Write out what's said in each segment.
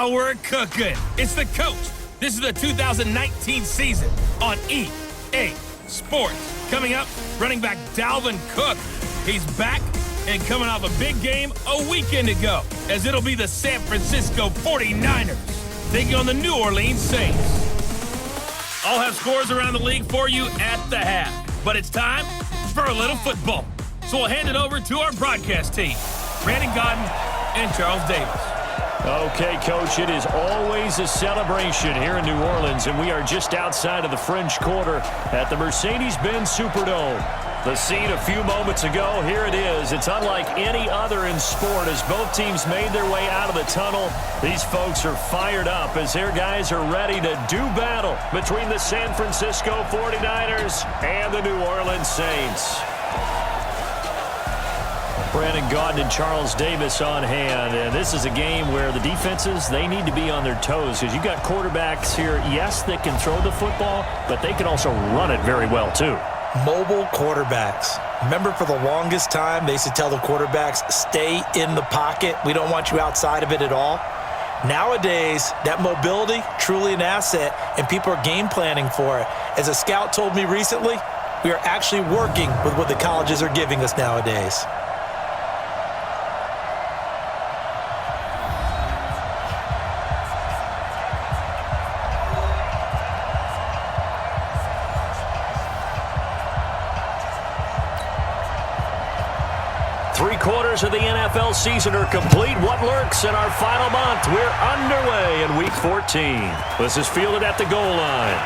Now we're cooking. It's the coach. This is the 2019 season on EA Sports. Coming up, running back Dalvin Cook. He's back and coming off a big game a weekend ago, as it'll be the San Francisco 49ers taking on the New Orleans Saints. I'll have scores around the league for you at the half, but it's time for a little football. So we'll hand it over to our broadcast team, Brandon Godden and Charles Davis. Okay, Coach, it is always a celebration here in New Orleans, and we are just outside of the French Quarter at the Mercedes-Benz Superdome. The scene a few moments ago, here it is. It's unlike any other in sport as both teams made their way out of the tunnel. These folks are fired up as their guys are ready to do battle between the San Francisco 49ers and the New Orleans Saints. Brandon Gaudin and Charles Davis on hand, and this is a game where the defenses, they need to be on their toes because you've got quarterbacks here, yes, that can throw the football, but they can also run it very well too. Mobile quarterbacks. Remember, for the longest time, they used to tell the quarterbacks, stay in the pocket. We don't want you outside of it at all. Nowadays, that mobility, truly an asset, and people are game planning for it. As a scout told me recently, we are actually working with what the colleges are giving us nowadays. Three-quarters of the NFL season are complete. What lurks in our final month? We're underway in Week 14. This is fielded at the goal line.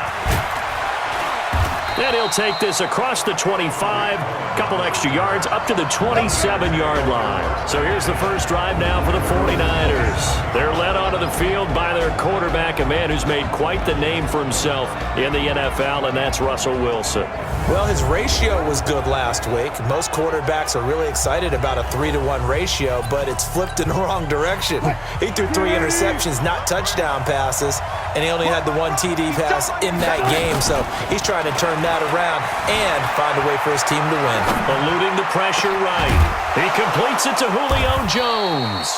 And he'll take this across the 25, couple extra yards, up to the 27-yard line. So here's the first drive now for the 49ers. They're led onto the field by their quarterback, a man who's made quite the name for himself in the NFL, and that's Russell Wilson. Well, his ratio was good last week. Most quarterbacks are really excited about a 3-to-1 ratio, but it's flipped in the wrong direction. He threw 3 interceptions, not touchdown passes, and he only had the 1 TD pass in that game. So he's trying to turn that around and find a way for his team to win. Eluding the pressure right. He completes it to Julio Jones.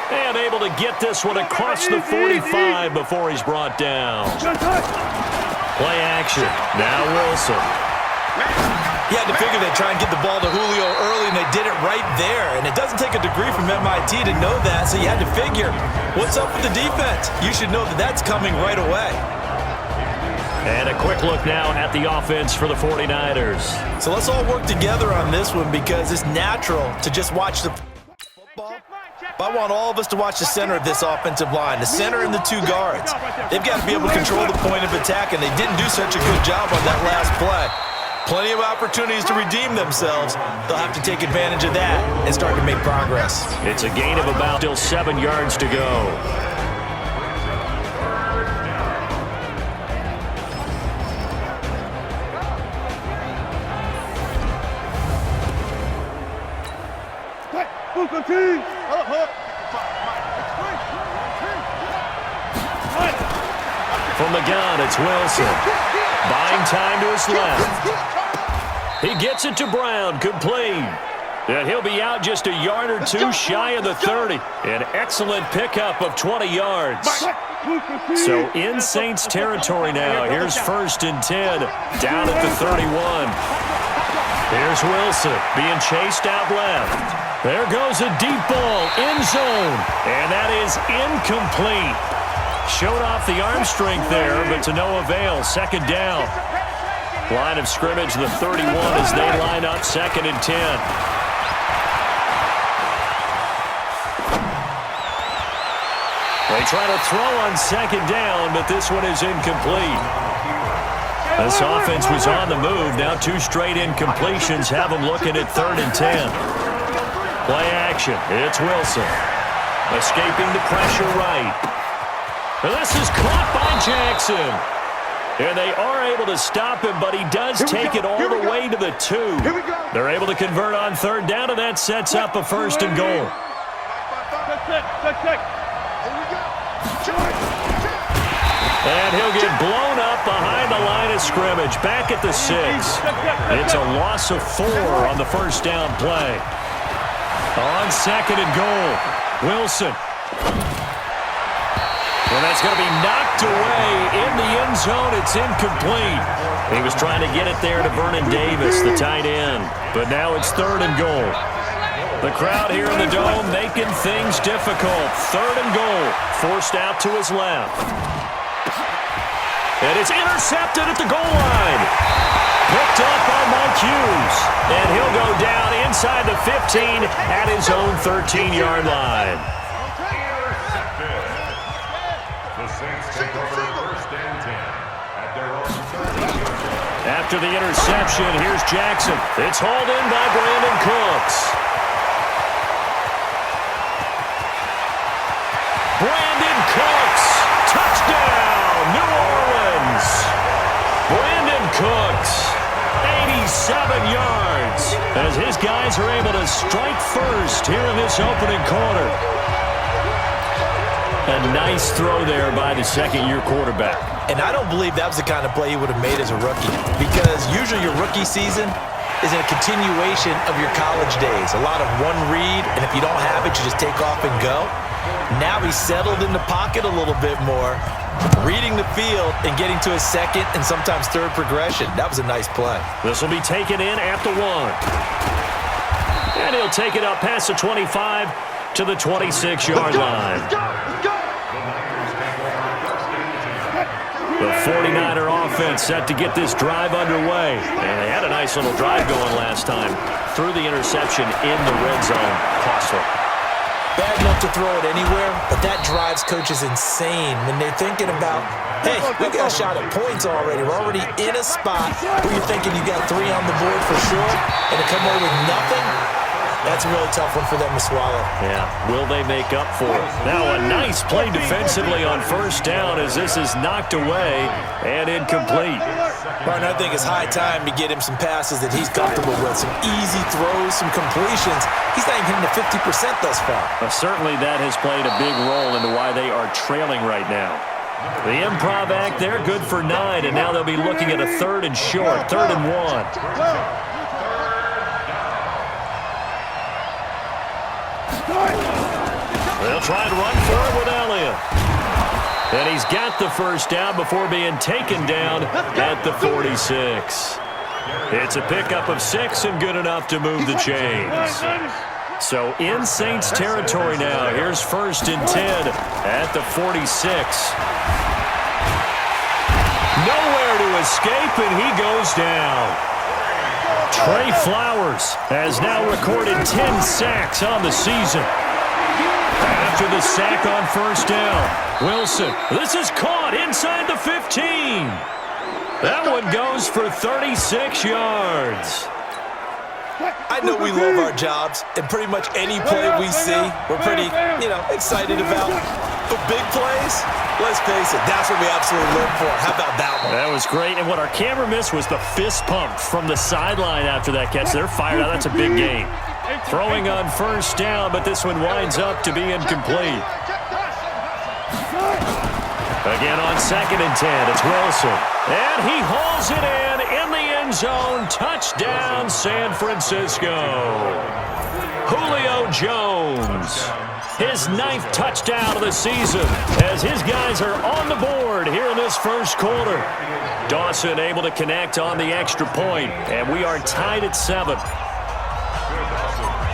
And able to get this one across the 45 before he's brought down. Play action. Now Wilson. You had to figure they'd try and get the ball to Julio early, and they did it right there. And it doesn't take a degree from MIT to know that, so you had to figure, what's up with the defense? You should know that that's coming right away. And a quick look now at the offense for the 49ers. So let's all work together on this one because it's natural to just watch the football. But I want all of us to watch the center of this offensive line, the center and the 2 guards. They've got to be able to control the point of attack, and they didn't do such a good job on that last play. Plenty of opportunities to redeem themselves. They'll have to take advantage of that and start to make progress. It's a gain of about still 7 yards to go. From the gun, it's Wilson. Buying time to his left. He gets it to Brown, complete. And he'll be out just a yard or 2 shy of the 30. An excellent pickup of 20 yards. So in Saints territory now. Here's 1st and 10, down at the 31. Here's Wilson being chased out left. There goes a deep ball, end zone, and that is incomplete. Showed off the arm strength there, but to no avail. 2nd down. Line of scrimmage, the 31 as they line up 2nd and 10. They try to throw on 2nd down, but this one is incomplete. This offense was on the move. Now 2 straight incompletions have them looking at 3rd and 10. Play action. It's Wilson. Escaping the pressure right. And this is caught by Jackson. And they are able to stop him, but he does take it all the way to the 2. They're able to convert on 3rd down, and that sets up a 1st and goal. And he'll get blown up behind the line of scrimmage. Back at the 6. It's a loss of 4 on the 1st down play. On 2nd and goal, Wilson. Well, that's going to be knocked away in the end zone. It's incomplete. He was trying to get it there to Vernon Davis, the tight end. But now it's 3rd and goal. The crowd here in the Dome making things difficult. 3rd and goal. Forced out to his left. And it's intercepted at the goal line. Picked up by Mike Hughes. And he'll go down inside the 15 at his own 13-yard line. After the interception, here's Jackson. It's hauled in by Brandon Cooks. Brandon Cooks, touchdown, New Orleans. Brandon Cooks, 87 yards, as his guys are able to strike first here in this opening quarter. A nice throw there by the second-year quarterback. And I don't believe that was the kind of play he would have made as a rookie, because usually your rookie season is a continuation of your college days. A lot of one read, and if you don't have it, you just take off and go. Now he's settled in the pocket a little bit more, reading the field and getting to his second and sometimes third progression. That was a nice play. This will be taken in at the 1. And he'll take it up past the 25 to the 26-yard line. The 49er offense set to get this drive underway. And they had a nice little drive going last time. Threw the interception in the red zone. Costly. Bad enough to throw it anywhere, but that drives coaches insane when they're thinking about, hey, we got a shot at points already. We're already in a spot where you're thinking you got 3 on the board for sure, and to come away with nothing, that's a really tough one for them to swallow. Yeah, will they make up for it? Now a nice play defensively on first down as this is knocked away and incomplete. Martin, I think it's high time to get him some passes that he's comfortable with, some easy throws, some completions. He's not even hitting the 50% thus far. Certainly that has played a big role into why they are trailing right now. The improv act there, good for 9, and now they'll be looking at a 3rd and short, 3rd and 1. They'll try and run for it with Elliott. And he's got the first down before being taken down at the 46. It's a pickup of 6 and good enough to move the chains. So in Saints territory now. Here's 1st and 10 at the 46. Nowhere to escape, and he goes down. Trey Flowers has now recorded 10 sacks on the season. After the sack on first down, Wilson, this is caught inside the 15. That one goes for 36 yards. I know we love our jobs, and pretty much any play we see, we're pretty, excited about. But big plays, let's face it, that's what we absolutely live for. How about that one? That was great, and what our camera missed was the fist pump from the sideline after that catch. They're fired out. That's a big game. Throwing on first down, but this one winds up to be incomplete. Again on 2nd and 10, it's Wilson. And he hauls it in the end zone. Touchdown, San Francisco. Julio Jones, his 9th touchdown of the season, as his guys are on the board here in this first quarter. Dawson able to connect on the extra point, and we are tied at 7.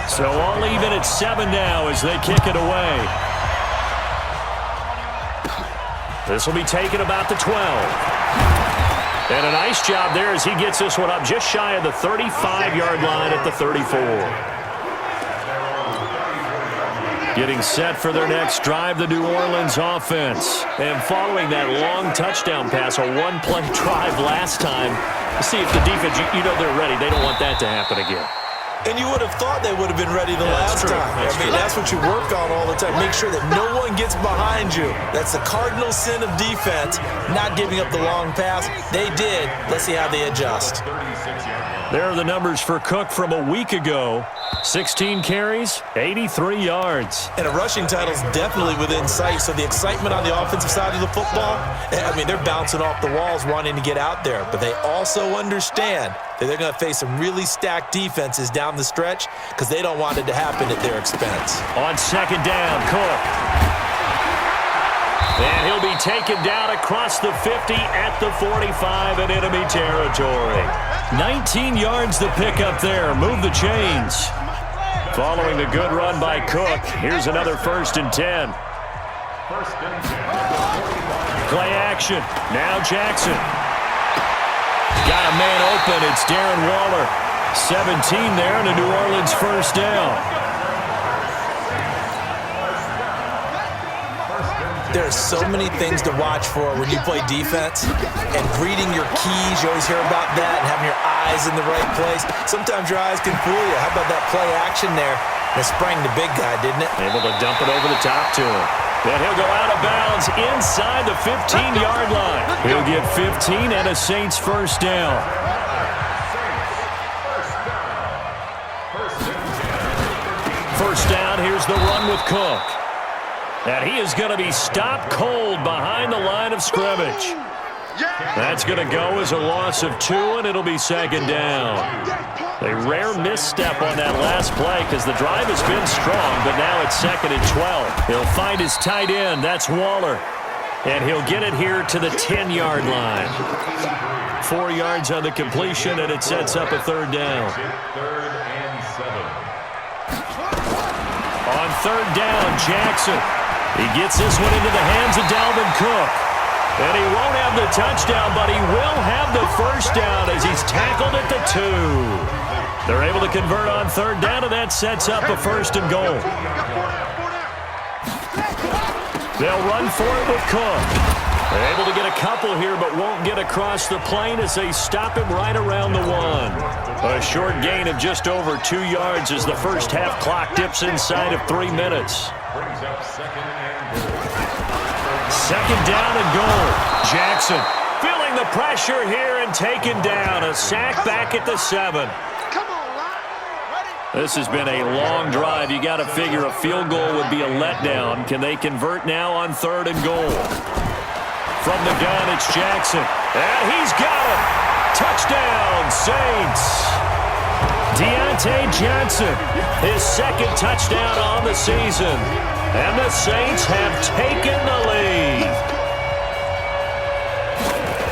So all even at 7 now as they kick it away. This will be taken about the 12. And a nice job there as he gets this one up just shy of the 35-yard line at the 34. Getting set for their next drive, the New Orleans offense. And following that long touchdown pass, a one-play drive last time, to see if the defense, they're ready. They don't want that to happen again. And you would have thought they would have been ready the last time. That's what you work on all the time. Make sure that no one gets behind you. That's the cardinal sin of defense, not giving up the long pass. They did. Let's see how they adjust. There are the numbers for Cook from a week ago. 16 carries, 83 yards. And a rushing title is definitely within sight. So the excitement on the offensive side of the football, they're bouncing off the walls wanting to get out there. But they also understand that they're going to face some really stacked defenses down the stretch because they don't want it to happen at their expense. On 2nd down, Cook. And he'll be taken down across the 50 at the 45 in enemy territory. 19 yards to pick up there. Move the chains. Following the good run by Cook, here's another 1st and 10. Play action. Now Jackson. Got a man open. It's Darren Waller. 17 there and a New Orleans 1st down. There's so many things to watch for when you play defense, and reading your keys, you always hear about that, and having your eyes in the right place. Sometimes your eyes can fool you. How about that play action there? It sprang the big guy, didn't it? Able to dump it over the top to him. Then he'll go out of bounds inside the 15-yard line. He'll get 15 and a Saints 1st down. First down, here's the run with Cook. And he is going to be stopped cold behind the line of scrimmage. That's going to go as a loss of 2, and it'll be 2nd down. A rare misstep on that last play because the drive has been strong, but now it's 2nd and 12. He'll find his tight end. That's Waller. And he'll get it here to the 10-yard line. 4 yards on the completion, and it sets up a 3rd down. On 3rd down, Jackson. He gets this one into the hands of Dalvin Cook. And he won't have the touchdown, but he will have the 1st down as he's tackled at the 2. They're able to convert on 3rd down, and that sets up a 1st and goal. They'll run for it with Cook. They're able to get a couple here, but won't get across the plane as they stop him right around the 1. A short gain of just over 2 yards as the first half clock dips inside of 3 minutes. 2nd down and goal. Jackson feeling the pressure here and taken down. A sack back at the 7. This has been a long drive. You got to figure a field goal would be a letdown. Can they convert now on 3rd and goal? From the gun, it's Jackson. And he's got it. Touchdown, Saints. Deontay Johnson, his 2nd touchdown on the season. And the Saints have taken the lead.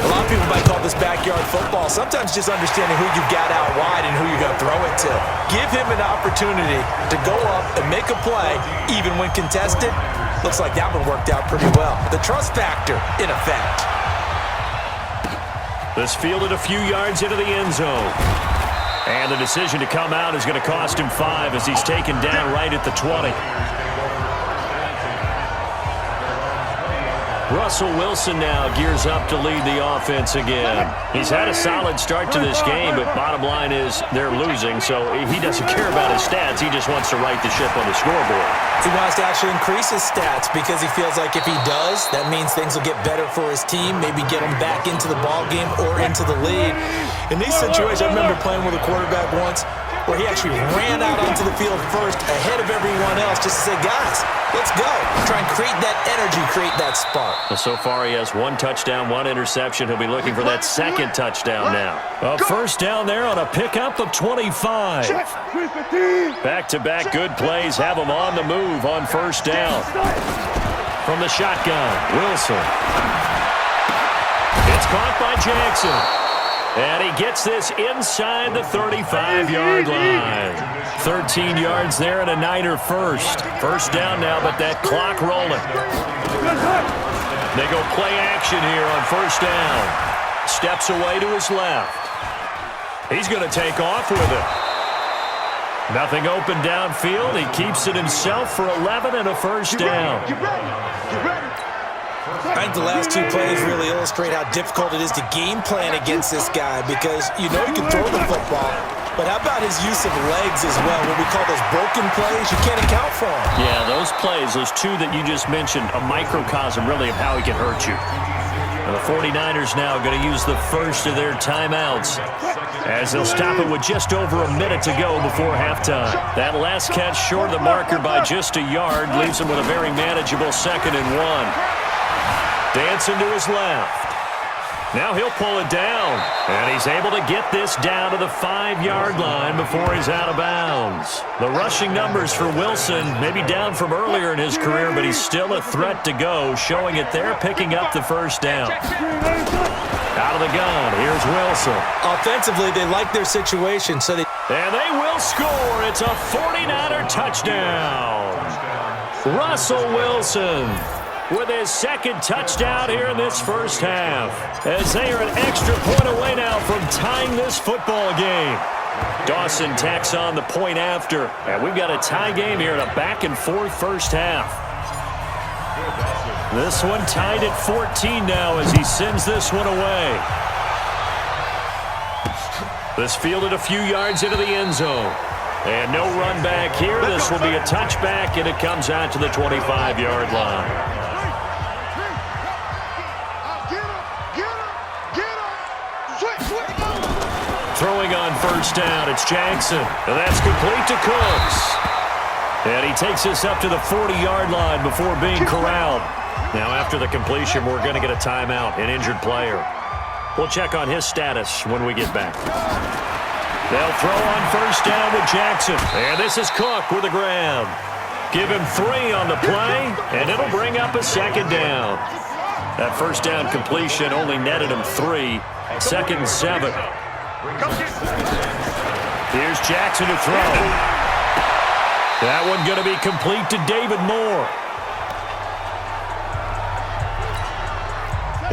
A lot of people might call this backyard football. Sometimes just understanding who you got out wide and who you're going to throw it to. Give him an opportunity to go up and make a play, even when contested. Looks like that one worked out pretty well. The trust factor, in effect. This fielded a few yards into the end zone. And the decision to come out is going to cost him 5 as he's taken down right at the 20. Russell Wilson now gears up to lead the offense again. He's had a solid start to this game, but bottom line is they're losing, so he doesn't care about his stats. He just wants to right the ship on the scoreboard. He wants to actually increase his stats because he feels like if he does, that means things will get better for his team, maybe get him back into the ball game or into the lead. In these situations, I remember playing with a quarterback once where he actually ran out onto the field first ahead of everyone else just to say, guys, let's go. Try and create that energy, create that spark. Well, so far he has 1 touchdown, 1 interception. He'll be looking for that 2nd touchdown now. A 1st down there on a pickup of 25. Back-to-back good plays have him on the move on 1st down. From the shotgun, Wilson. It's caught by Jackson. And he gets this inside the 35-yard line. 13 yards there and a Niner 1st. 1st down now, but that clock rolling. They go play action here on 1st down. Steps away to his left. He's going to take off with it. Nothing open downfield. He keeps it himself for 11 and a 1st down. I think the last 2 plays really illustrate how difficult it is to game plan against this guy because you know he can throw the football, but how about his use of legs as well? What we call those broken plays, you can't account for them. Yeah, those plays, those 2 that you just mentioned, a microcosm really of how he can hurt you. And the 49ers now going to use the first of their timeouts as they'll stop it with just over a minute to go before halftime. That last catch short of the marker by just a yard leaves him with a very manageable 2nd and 1. Dancing to his left. Now he'll pull it down, and he's able to get this down to the 5-yard line before he's out of bounds. The rushing numbers for Wilson may be down from earlier in his career, but he's still a threat to go, showing it there, picking up the first down. Out of the gun, here's Wilson. Offensively, they like their situation, so And they will score. It's a 49er touchdown. Russell Wilson with his second touchdown here in this first half, as they are an extra point away now from tying this football game. Dawson tacks on the point after, and we've got a tie game here in a back-and-forth first half. This one tied at 14 now as he sends this one away. This fielded a few yards into the end zone. And no run back here. This will be a touchback, and it comes out to the 25-yard line. Throwing on first down, it's Jackson. And that's complete to Cooks. And he takes us up to the 40-yard line before being corralled. Now after the completion, we're going to get a timeout, an injured player. We'll check on his status when we get back. They'll throw on first down with Jackson. And this is Cook with the grab. Give him 3 on the play, and it'll bring up a second down. That first down completion only netted him 3. Second and 7. Here's Jackson to throw. That one going to be complete to David Moore.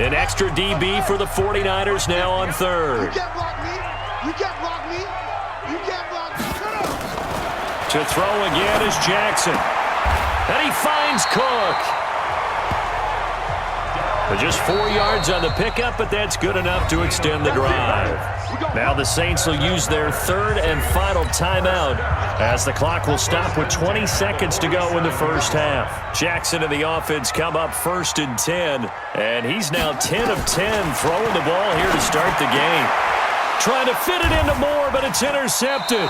An extra DB for the 49ers now on third. You can't block me. You can't block me. You can't block me. To throw again is Jackson. And he finds Cook. But just 4 yards on the pickup, but that's good enough to extend the drive. Now the Saints will use their third and final timeout as the clock will stop with 20 seconds to go in the first half. Jackson and the offense come up 1st and 10, and he's now 10 of 10 throwing the ball here to start the game. Trying to fit it into Moore, but it's intercepted.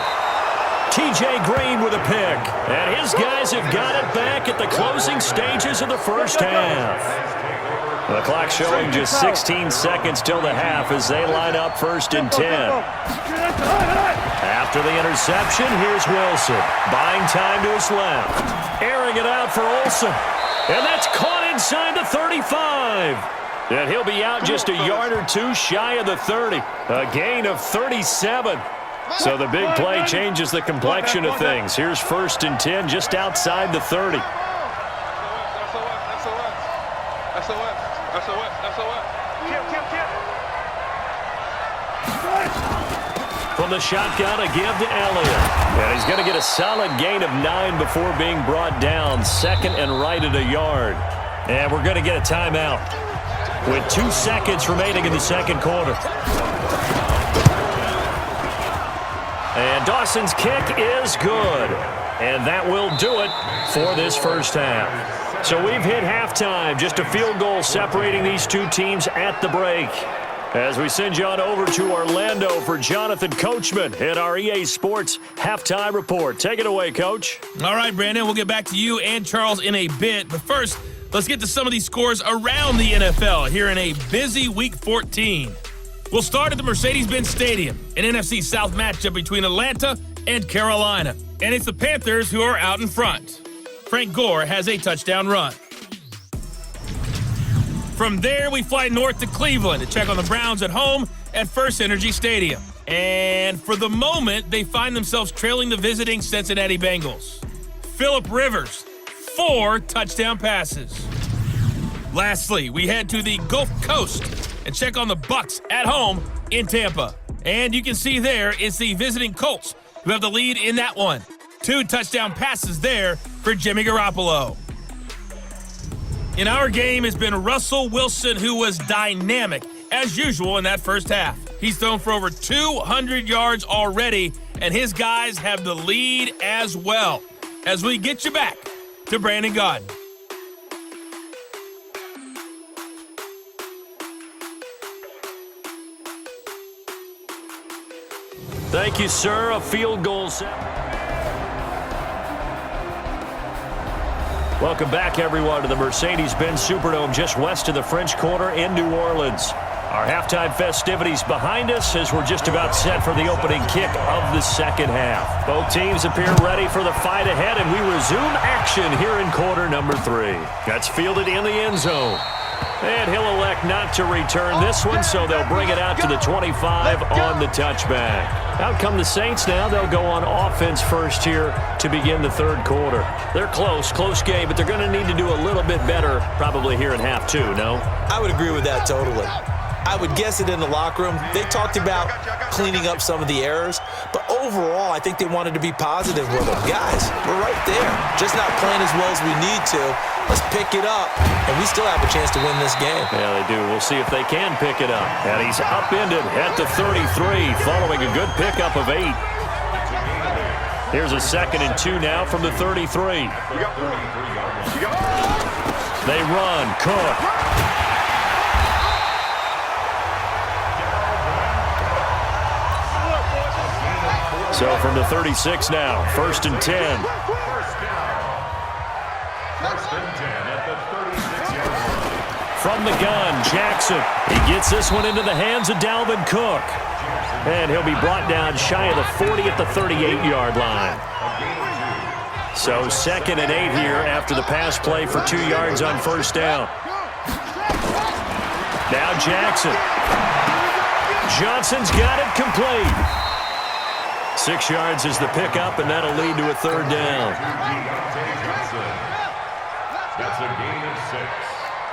T.J. Green with a pick, and his guys have got it back at the closing stages of the first half. The clock showing just 16 seconds till the half as they line up 1st and 10. After the interception, here's Wilson. Buying time to his left. Airing it out for Olsen. And that's caught inside the 35. And he'll be out just a yard or 2 shy of the 30. A gain of 37. So the big play changes the complexion of things. Here's 1st and 10 just outside the 30. From the shotgun, a give to Elliott. And he's going to get a solid gain of 9 before being brought down. 2nd and right at a yard. And we're going to get a timeout with 2 seconds remaining in the second quarter. And Dawson's kick is good. And that will do it for this first half. So we've hit halftime. Just a field goal separating these two teams at the break. As we send you on over to Orlando for Jonathan Coachman in our EA Sports Halftime Report. Take it away, Coach. All right, Brandon, we'll get back to you and Charles in a bit. But first, let's get to some of these scores around the NFL here in a busy Week 14. We'll start at the Mercedes-Benz Stadium, an NFC South matchup between Atlanta and Carolina. And it's the Panthers who are out in front. Frank Gore has a touchdown run. From there, we fly north to Cleveland to check on the Browns at home at First Energy Stadium. And for the moment, they find themselves trailing the visiting Cincinnati Bengals. Phillip Rivers, 4 touchdown passes. Lastly, we head to the Gulf Coast and check on the Bucs at home in Tampa. And you can see there it's the visiting Colts who have the lead in that one. 2 touchdown passes there for Jimmy Garoppolo. In our game has been Russell Wilson, who was dynamic, as usual, in that first half. He's thrown for over 200 yards already, and his guys have the lead as well. As we get you back to Brandon Gaudin. Thank you, sir. A field goal set. Welcome back, everyone, to the Mercedes-Benz Superdome just west of the French Quarter in New Orleans. Our halftime festivities behind us as we're just about set for the opening kick of the second half. Both teams appear ready for the fight ahead, and we resume action here in quarter number 3. That's fielded in the end zone. And he'll elect not to return this one, so they'll bring it out to the 25 on the touchback. Out come the Saints now. They'll go on offense first here to begin the third quarter. They're close game, but they're going to need to do a little bit better probably here in half 2, no? I would agree with that totally. I would guess it in the locker room. They talked about cleaning up some of the errors, but overall, I think they wanted to be positive with them. Guys, we're right there. Just not playing as well as we need to. Let's pick it up, and we still have a chance to win this game. Yeah, they do. We'll see if they can pick it up. And he's upended at the 33 following a good pickup of 8. Here's a 2nd and 2 now from the 33. They run. Cook. So from the 36 now, 1st and 10. From the gun, Jackson. He gets this one into the hands of Dalvin Cook. And he'll be brought down shy of the 40 at the 38-yard line. So 2nd and 8 here after the pass play for 2 yards on 1st down. Now Jackson. Johnson's got it complete. 6 yards is the pickup, and that'll lead to a 3rd down. That's a gain of 6.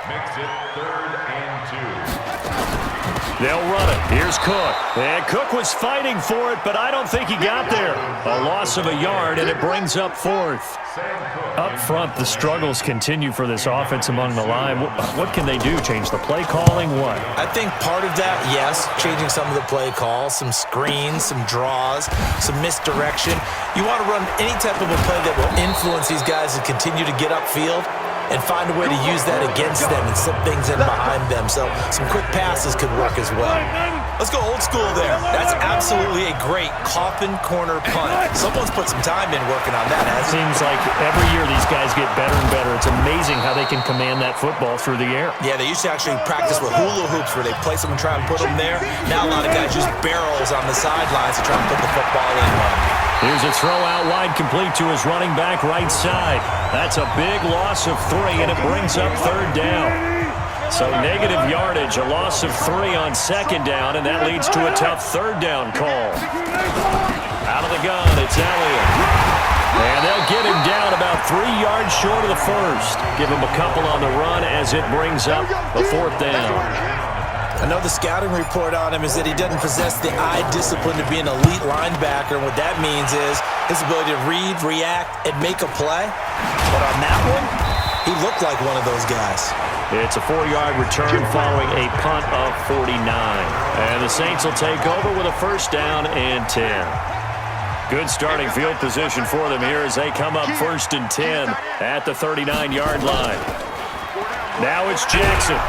Makes it 3rd and 2. They'll run it. Here's Cook. And Cook was fighting for it, but I don't think he got there. A loss of a yard, and it brings up 4th. Up front, the struggles continue for this offense among the line. What can they do? Change the play calling? What? I think part of that, yes, changing some of the play calls, some screens, some draws, some misdirection. You want to run any type of a play that will influence these guys to continue to get upfield and find a way to use that against them and slip things in behind them. So some quick passes could work as well. Let's go old school there. That's absolutely a great coffin corner punt. Someone's put some time in working on that, hasn't it? Seems like every year these guys get better and better. It's amazing how they can command that football through the air. Yeah, they used to actually practice with hula hoops where they place them and try and put them there. Now a lot of guys use barrels on the sidelines to try and put the football in. Here's a throw out wide, complete to his running back right side. That's a big loss of 3, and it brings up 3rd down. So negative yardage, a loss of 3 on 2nd down, and that leads to a tough 3rd down call. Out of the gun, it's Elliott. And they'll get him down about 3 yards short of the 1st. Give him a couple on the run as it brings up the 4th down. I know the scouting report on him is that he doesn't possess the eye discipline to be an elite linebacker, and what that means is his ability to read, react, and make a play. But on that one, he looked like one of those guys. It's a 4-yard return following a punt of 49. And the Saints will take over with a 1st down and 10. Good starting field position for them here as they come up 1st and 10 at the 39-yard line. Now it's Jackson.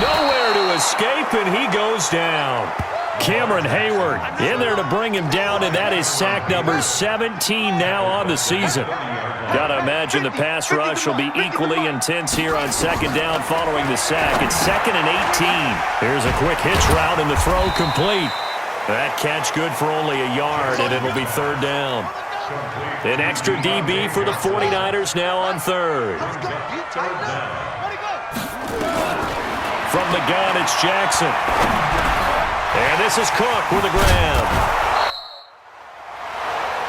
Nowhere to escape, and he goes down. Cameron Hayward in there to bring him down, and that is sack number 17 now on the season. Got to imagine the pass rush will be equally intense here on 2nd down following the sack. It's 2nd and 18. Here's a quick hitch route, and the throw complete. That catch good for only a yard, and it'll be 3rd down. An extra DB for the 49ers now on 3rd. From the gun, it's Jackson. And this is Cook with a grab.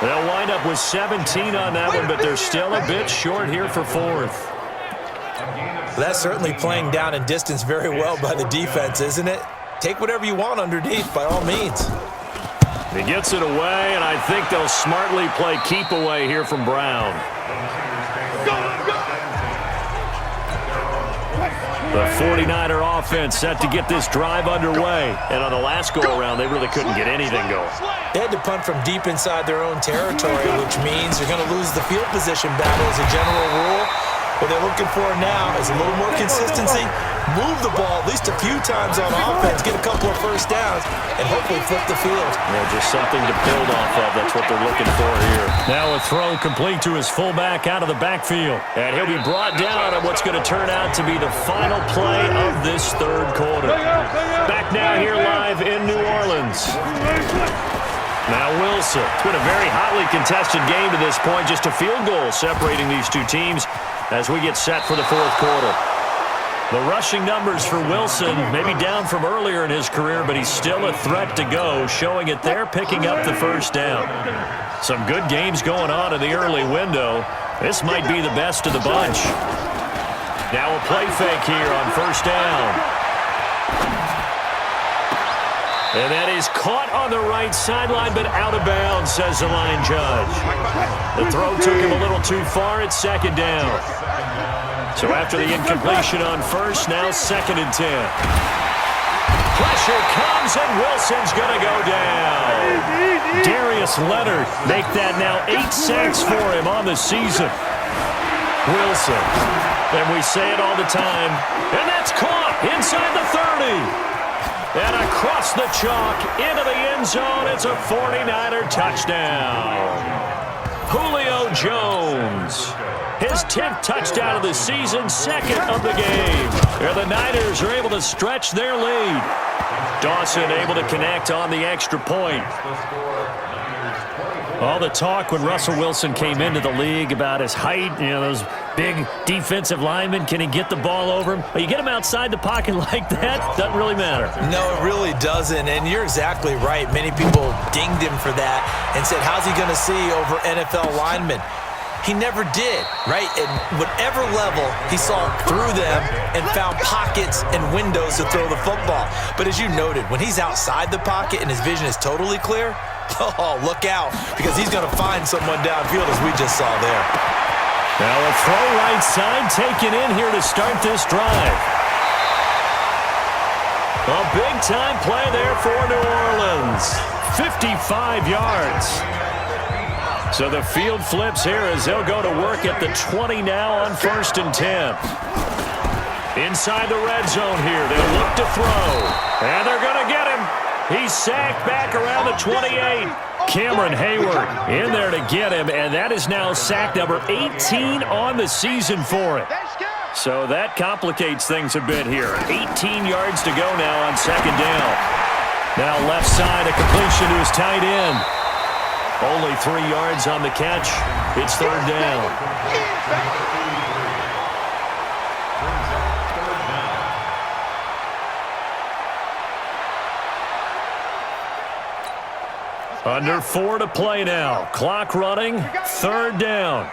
They'll wind up with 17 on that one, but they're still a bit short here for 4th. That's certainly playing down in distance very well by the defense, isn't it? Take whatever you want underneath, by all means. He gets it away, and I think they'll smartly play keep away here from Brown. The 49er offense set to get this drive underway. And on the last go-around, they really couldn't get anything going. They had to punt from deep inside their own territory, which means you're going to lose the field position battle as a general rule. What they're looking for now is a little more consistency, move the ball at least a few times on offense, get a couple of first downs, and hopefully flip the field. Yeah, just something to build off of. That's what they're looking for here. Now a throw complete to his fullback out of the backfield. And he'll be brought down on what's going to turn out to be the final play of this third quarter. Back now here live in New Orleans. Now Wilson. It's been a very hotly contested game to this point. Just a field goal separating these two teams as we get set for the fourth quarter. The rushing numbers for Wilson maybe down from earlier in his career, but he's still a threat to go, showing it there, picking up the first down. Some good games going on in the early window. This might be the best of the bunch. Now a play fake here on first down. And that is caught on the right sideline, but out of bounds, says the line judge. The throw took him a little too far. It's second down. So after the incompletion on first, now 2nd and 10. Pressure comes, and Wilson's going to go down. Darius Leonard make that now 8 sacks for him on the season. Wilson. And we say it all the time. And that's caught inside the 30. And across the chalk into the end zone. It's a 49er touchdown. Julio Jones. His 10th touchdown of the season, 2nd of the game. And the Niners are able to stretch their lead. Dawson able to connect on the extra point. All the talk when Russell Wilson came into the league about his height, those big defensive linemen, can he get the ball over him? But you get him outside the pocket like that, doesn't really matter. No, it really doesn't, and you're exactly right. Many people dinged him for that and said, how's he going to see over NFL linemen? He never did, right? At whatever level, he saw through them and found pockets and windows to throw the football. But as you noted, when he's outside the pocket and his vision is totally clear, oh, look out, because he's going to find someone downfield, as we just saw there. Now a throw right side taken in here to start this drive. A big-time play there for New Orleans. 55 yards. So the field flips here as they'll go to work at the 20 now on 1st and 10. Inside the red zone here, they'll look to throw. And they're going to get him. He's sacked back around the 28. Cameron Hayward in there to get him, and that is now sack number 18 on the season for it. So that complicates things a bit here. 18 yards to go now on 2nd down. Now left side, a completion to his tight end. Only 3 yards on the catch. It's 3rd down. Under 4 to play now. Clock running. 3rd down.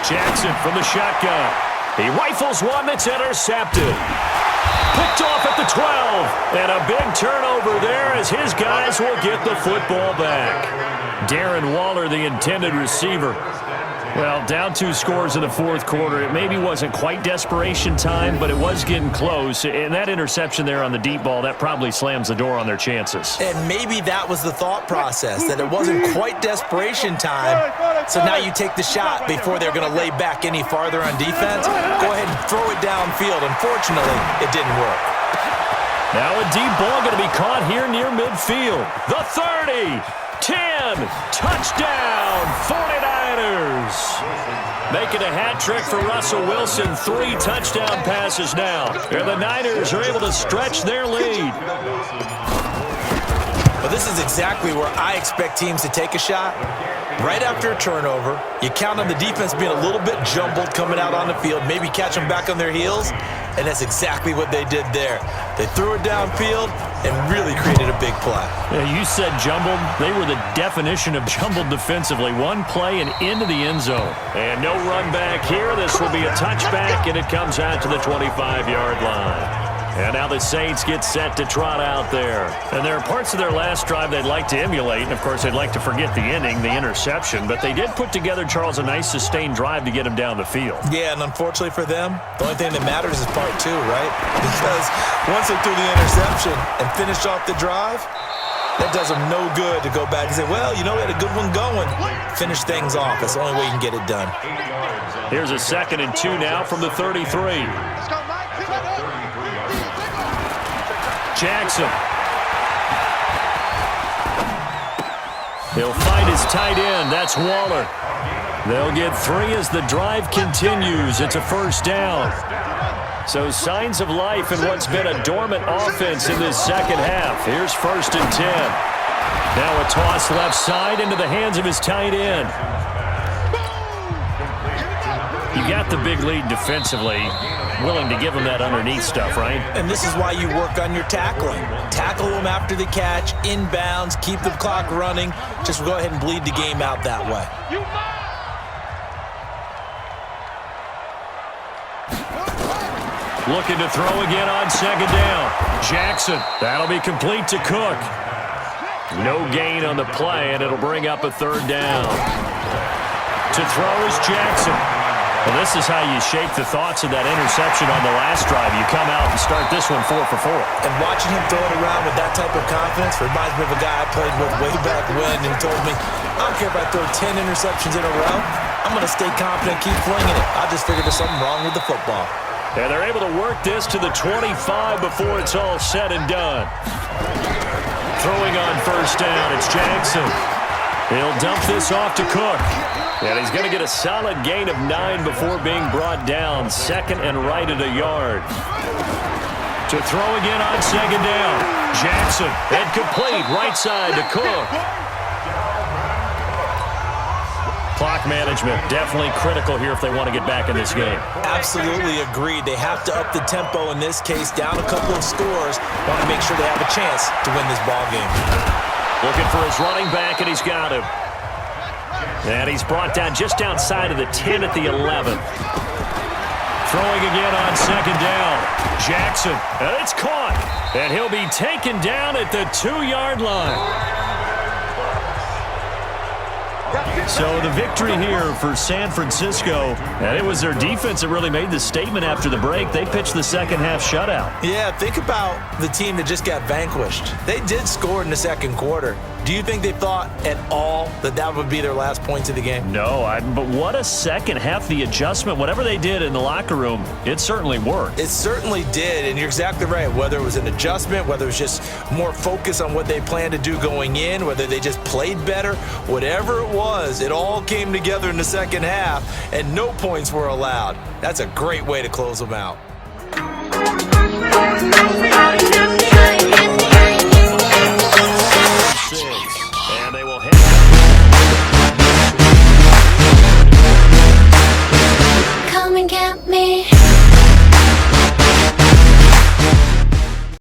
Jackson from the shotgun. He rifles one that's intercepted. Picked off at the 12. And a big turnover there as his guys will get the football back. Darren Waller, the intended receiver. Well, down 2 scores in the fourth quarter. It maybe wasn't quite desperation time, but it was getting close. And that interception there on the deep ball, that probably slams the door on their chances. And maybe that was the thought process, that it wasn't quite desperation time. So now you take the shot before they're going to lay back any farther on defense. Go ahead and throw it downfield. Unfortunately, it didn't work. Now a deep ball going to be caught here near midfield. The 30. 10, touchdown, 49ers. Making a hat trick for Russell Wilson, 3 touchdown passes now. And the Niners are able to stretch their lead. Well, this is exactly where I expect teams to take a shot. Right after a turnover, you count on the defense being a little bit jumbled coming out on the field, maybe catch them back on their heels, and that's exactly what they did there. They threw it downfield and really created a big play. Yeah, you said jumbled. They were the definition of jumbled defensively. One play and into the end zone. And no run back here. This will be a touchback, and it comes out to the 25-yard line. And now the Saints get set to trot out there. And there are parts of their last drive they'd like to emulate. And, of course, they'd like to forget the ending, the interception. But they did put together, Charles, a nice sustained drive to get him down the field. Yeah, and unfortunately for them, the only thing that matters is part 2, right? Because once they threw the interception and finished off the drive, That does them no good to go back and say, well, you know, we had a good one going. Finish things off. That's the only way you can get it done. Here's a 2nd and 2 now from the 33. Jackson. He'll find his tight end. That's Waller. They'll get 3 as the drive continues. It's a 1st down. So signs of life in what's been a dormant offense in this 2nd half. Here's 1st and 10. Now a toss left side into the hands of his tight end. You got the big lead defensively. Willing to give him that underneath stuff, right? And this is why you work on your tackling. Tackle them after the catch, inbounds, keep the clock running. Just go ahead and bleed the game out that way. Looking to throw again on 2nd down. Jackson. That'll be complete to Cook. No gain on the play, and it'll bring up a 3rd down. To throw is Jackson. Well, this is how you shape the thoughts of that interception on the last drive. You come out and start this one 4 for 4. And watching him throw it around with that type of confidence reminds me of a guy I played with way back when, and he told me, I don't care if I throw 10 interceptions in a row. I'm going to stay confident, keep flinging it. I just figured there's something wrong with the football. And they're able to work this to the 25 before it's all said and done. Throwing on 1st down, it's Jackson. He'll dump this off to Cook. And he's going to get a solid gain of 9 before being brought down. 2nd and right at a yard. To throw again on 2nd down. Jackson, and complete, right side to Cook. Clock management, definitely critical here if they want to get back in this game. Absolutely agreed. They have to up the tempo in this case, down a couple of scores. Want to make sure they have a chance to win this ball game. Looking for his running back, and he's got him. And he's brought down just outside of the 10 at the 11. Throwing again on 2nd down. Jackson, and it's caught. And he'll be taken down at the 2-yard line. So the victory here for San Francisco, and it was their defense that really made the statement after the break. They pitched the 2nd half shutout. Yeah, think about the team that just got vanquished. They did score in the 2nd quarter. Do you think they thought at all that that would be their last points of the game? No, but what a 2nd half. The adjustment, whatever they did in the locker room, it certainly worked. It certainly did, and you're exactly right. Whether it was an adjustment, whether it was just more focus on what they planned to do going in, whether they just played better, whatever it was, it all came together in the 2nd half, and no points were allowed. That's a great way to close them out.